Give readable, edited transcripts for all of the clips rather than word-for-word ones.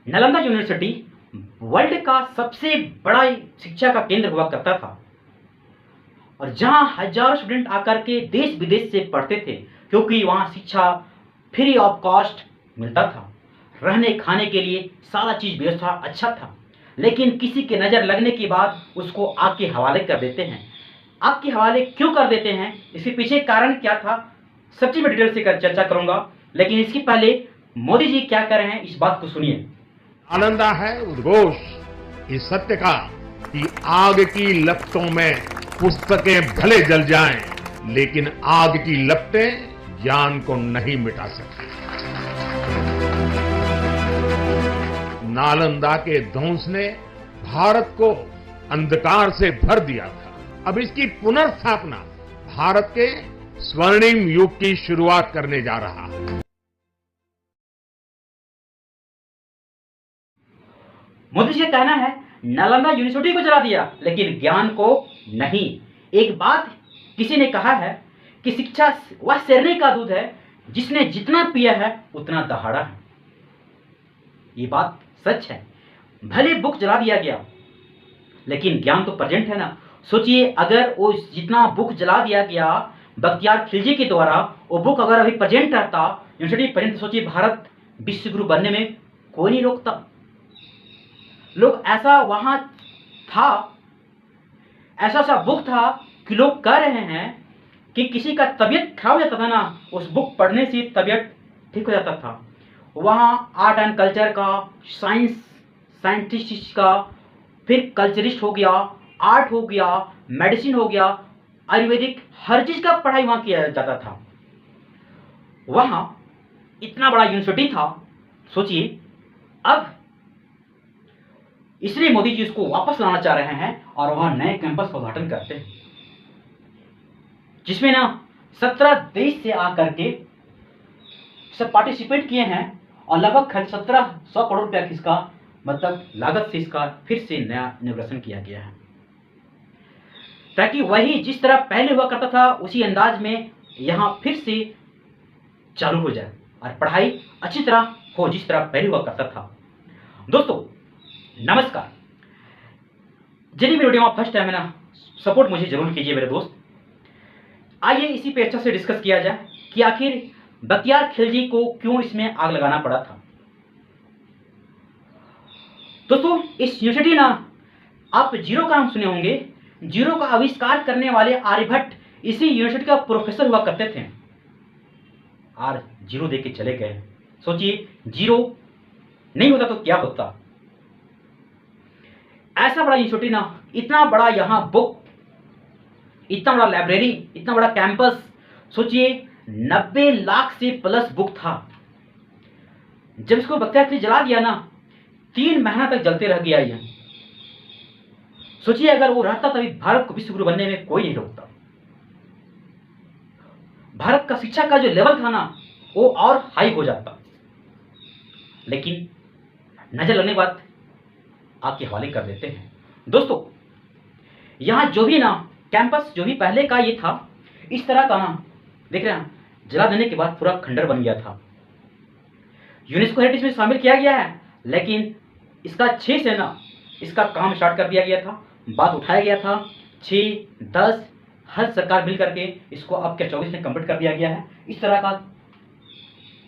Nalanda university world का सबसे बड़ा शिक्षा का केंद्र हुआ करता था और जहां हजारों स्टूडेंट आकर के देश विदेश से पढ़ते थे, क्योंकि वहां शिक्षा फ्री ऑफ कॉस्ट मिलता था। रहने खाने के लिए सारा चीज व्यवस्था अच्छा था, लेकिन किसी के नज़र लगने के बाद उसको आग के हवाले कर देते हैं। आग के हवाले क्यों कर देते हैं, इसके पीछे कारण क्या था, सब चीज मैं डिटेल से चर्चा करूंगा। लेकिन इसके पहले मोदी जी क्या कर रहे हैं, इस बात को सुनिए। नालंदा है उद्घोष इस सत्य का कि आग की लपटों में पुस्तकें भले जल जाएं, लेकिन आग की लपटें ज्ञान को नहीं मिटा सकती। नालंदा के ध्वंस ने भारत को अंधकार से भर दिया था। अब इसकी पुनर्स्थापना भारत के स्वर्णिम युग की शुरुआत करने जा रहा है। मोदी जी का कहना है नालंदा यूनिवर्सिटी को जला दिया लेकिन ज्ञान को नहीं। एक बात किसी ने कहा है कि शिक्षा वह शेरनी का दूध है जिसने जितना पिया है उतना दहाड़ा है। ये बात सच है। भले बुक जला दिया गया लेकिन ज्ञान तो प्रेजेंट है ना। सोचिए, अगर वो जितना बुक जला दिया गया बख्तियार खिलजी के द्वारा, वो बुक अगर अभी प्रेजेंट रहता, यूनिवर्सिटी प्रेजेंट, सोचिए भारत विश्व गुरु बनने में कोई नहीं रोकता। लोग ऐसा वहां था, ऐसा सा बुक था कि लोग कह रहे हैं कि किसी का तबीयत खराब हो जाता था ना, उस बुक पढ़ने से तबीयत ठीक हो जाता था। वहाँ आर्ट एंड कल्चर का, साइंटिस्ट का, फिर कल्चरिस्ट हो गया, आर्ट हो गया, मेडिसिन हो गया, आयुर्वेदिक, हर चीज़ का पढ़ाई वहाँ किया जाता था। वहाँ इतना बड़ा यूनिवर्सिटी था। सोचिए, अब इसलिए मोदी जी उसको वापस लाना चाह रहे हैं और वहाँ नए कैंपस का उद्घाटन करते हैं, जिसमें ना 17 देश से आकर के सब पार्टिसिपेट किए हैं और लगभग 1700 करोड़ रुपया की इसका मतलब लागत से इसका फिर से नया इनॉग्रेशन किया गया है, ताकि वही जिस तरह पहले हुआ करता था उसी अंदाज में यहाँ फिर से चालू हो जाए और पढ़ाई अच्छी तरह हो जिस तरह पहले हुआ करता था। दोस्तों नमस्कार, यदि मेरे वीडियो में फर्स्ट टाइम है ना, सपोर्ट मुझे जरूर कीजिए मेरे दोस्त। आइए इसी पे अच्छा से डिस्कस किया जाए कि आखिर बख्तियार खिलजी को क्यों इसमें आग लगाना पड़ा था। दोस्तों इस यूनिवर्सिटी ना, आप जीरो का नाम सुने होंगे। जीरो का आविष्कार करने वाले आर्यभट्ट इसी यूनिवर्सिटी का प्रोफेसर हुआ करते थे। आज जीरो दे के चले गए। सोचिए, जीरो नहीं होता तो क्या होता। ऐसा बड़ा यूनिवर्सिटी ना, इतना बड़ा यहाँ बुक, इतना बड़ा लाइब्रेरी, इतना बड़ा कैंपस। सोचिए 90 लाख से प्लस बुक था। जब इसको बख्तियार खिलजी जला दिया ना, 3 महीना तक जलते रह गया ये। सोचिए अगर वो रहता तभी भारत को विश्व गुरु बनने में कोई नहीं रोकता। भारत का शिक्षा का जो लेवल था ना, वो और हाई हो जाता। लेकिन नजर लगने के बाद आपके हवाले कर देते हैं। दोस्तों यहां जो भी ना कैंपस, जो भी पहले का ये था, इस तरह का ना, देख रहे हैं, जला देने के बाद पूरा खंडर बन गया था। यूनेस्को हेरिटेज में शामिल किया गया है, लेकिन इसका 6 से ना इसका काम स्टार्ट कर दिया गया था, बात उठाया गया था। 6, 10 हर सरकार मिल करके इसको अब क्या 24 में कंप्लीट कर दिया गया है। इस तरह का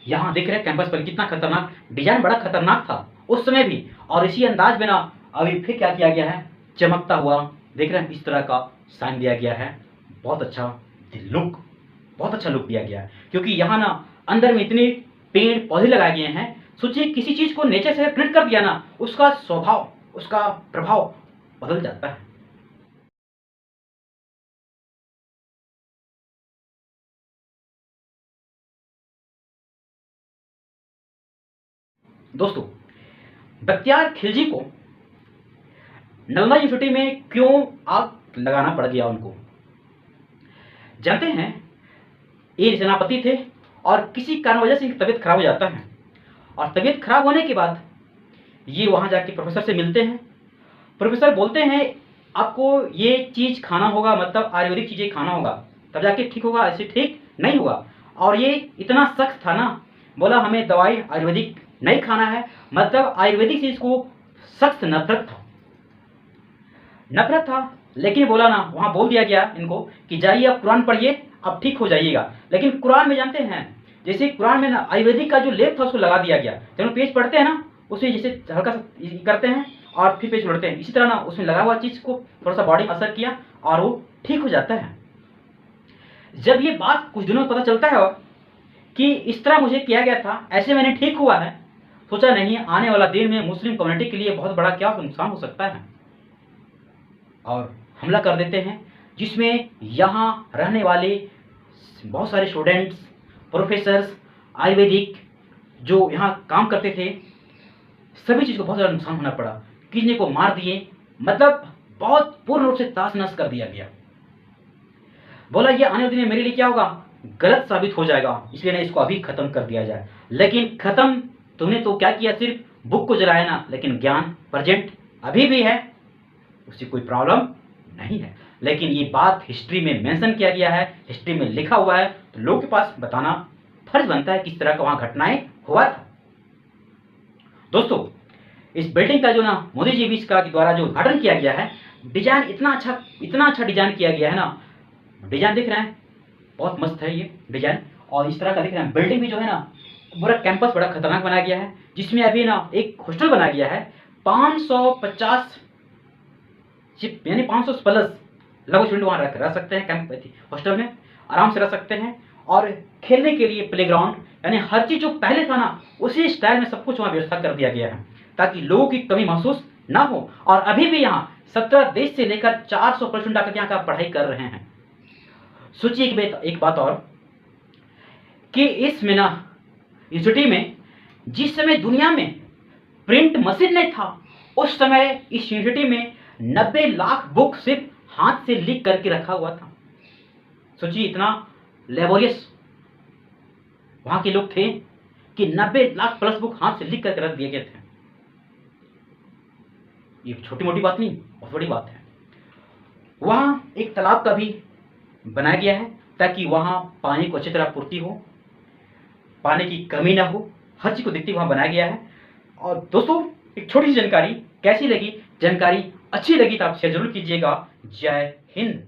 यहाँ देख रहे हैं कैंपस पर कितना खतरनाक डिजाइन, बड़ा खतरनाक था उस समय भी, और इसी अंदाज में ना अभी फिर क्या किया गया है, चमकता हुआ, देख रहे हैं इस तरह का साइन दिया गया है। बहुत अच्छा लुक, बहुत अच्छा लुक दिया गया है, क्योंकि यहाँ ना अंदर में इतने पेड़ पौधे लगाए गए हैं। सोचिए किसी चीज को नेचर से कनेक्ट कर दिया ना, उसका स्वभाव, उसका प्रभाव बदल जाता है। दोस्तों बख्तियार खिलजी को नालंदा यूनिवर्सिटी में क्यों आग लगाना पड़ गया उनको, जानते हैं? ये सेनापति थे और किसी कारण वजह से इनकी तबीयत खराब हो जाता है, और तबीयत खराब होने के बाद ये वहाँ जाके प्रोफेसर से मिलते हैं। प्रोफेसर बोलते हैं आपको ये चीज़ खाना होगा, मतलब आयुर्वेदिक चीज़ें खाना होगा, तब जाके ठीक होगा, ऐसे ठीक नहीं होगा। और ये इतना सख्त था ना, बोला हमें दवाई आयुर्वेदिक नहीं खाना है, मतलब आयुर्वेदिक चीज को सख्त नफरत था। लेकिन बोला ना, वहां बोल दिया गया इनको कि जाइए आप कुरान पढ़िए, आप ठीक हो जाइएगा। लेकिन कुरान में जानते हैं, जैसे कुरान में ना आयुर्वेदिक का जो लेप था उसको लगा दिया गया। जब हम पेज पढ़ते हैं ना, उसमें जैसे हल्का सा करते हैं और फिर पेज पढ़ते हैं, इसी तरह ना उसमें लगा हुआ चीज को थोड़ा सा बॉडी में असर किया और वो ठीक हो जाता है। जब ये बात कुछ दिनों में पता चलता है कि इस तरह मुझे किया गया था, ऐसे मैंने ठीक हुआ है, सोचा नहीं आने वाला दिन में मुस्लिम कम्युनिटी के लिए बहुत बड़ा क्या नुकसान हो सकता है, और हमला कर देते हैं, जिसमें यहाँ रहने वाले बहुत सारे स्टूडेंट्स, प्रोफेसर्स, आयुर्वेदिक जो यहाँ काम करते थे, सभी चीज़ को बहुत ज़्यादा नुकसान होना पड़ा। किसी को मार दिए, मतलब बहुत पूर्ण रूप से ताश नश कर दिया गया। बोला ये आने वाले दिन में मेरे लिए क्या होगा, गलत साबित हो जाएगा, इसलिए ना इसको अभी खत्म कर दिया जाए। लेकिन खत्म तुमने तो क्या किया, सिर्फ बुक को जलाया ना, लेकिन ज्ञान प्रेजेंट अभी भी है, उससे कोई प्रॉब्लम नहीं है। लेकिन ये बात हिस्ट्री में मेंशन किया गया है, हिस्ट्री में लिखा हुआ है, तो लोगों के पास बताना फर्ज बनता है किस तरह का वहां घटनाएं हुआ था। दोस्तों, इस बिल्डिंग का जो ना मोदी जी भी इसका द्वारा जो उद्घाटन किया गया है, डिजाइन इतना अच्छा डिजाइन किया गया है ना, डिजाइन दिख रहे हैं बहुत मस्त है ये डिजाइन, और इस तरह का दिख रहा है। बिल्डिंग भी जो है ना, पूरा कैंपस बड़ा खतरनाक बनाया गया है, जिसमें अभी ना एक हॉस्टल बनाया गया है। 550 यानी 500 प्लस लगभग स्टूडेंट वहाँ रह सकते हैं, कैंप हॉस्टल में आराम से रह सकते हैं। और खेलने के लिए प्लेग्राउंड, यानी हर चीज़ जो पहले था ना उसी स्टाइल में सब कुछ वहाँ व्यवस्था कर दिया गया है, ताकि लोगों की कमी महसूस ना हो। और अभी भी यहाँ 17 देश से लेकर 400 प्लस स्टूडेंट आकर यहाँ का पढ़ाई कर रहे हैं। सोचिए एक बात और, कि इसमें ना यूनिवर्सिटी में जिस समय दुनिया में प्रिंट मशीन नहीं था, उस समय इस यूनिवर्सिटी में 90 लाख बुक सिर्फ हाथ से लिख करके रखा हुआ था। सोचिए इतना लेबोरियस वहां के लोग थे कि 90 लाख प्लस बुक हाथ से लिख करके रख दिए गए थे। ये छोटी मोटी बात नहीं, बहुत बड़ी बात है। वहां एक तालाब का भी बनाया गया है, ताकि वहां पानी को अच्छी तरह पूर्ति हो, पानी की कमी ना हो, हर चीज को देखते हुए वहां बनाया गया है। और दोस्तों, एक छोटी सी जानकारी कैसी लगी, जानकारी अच्छी लगी तो आप शेयर जरूर कीजिएगा। जय हिंद।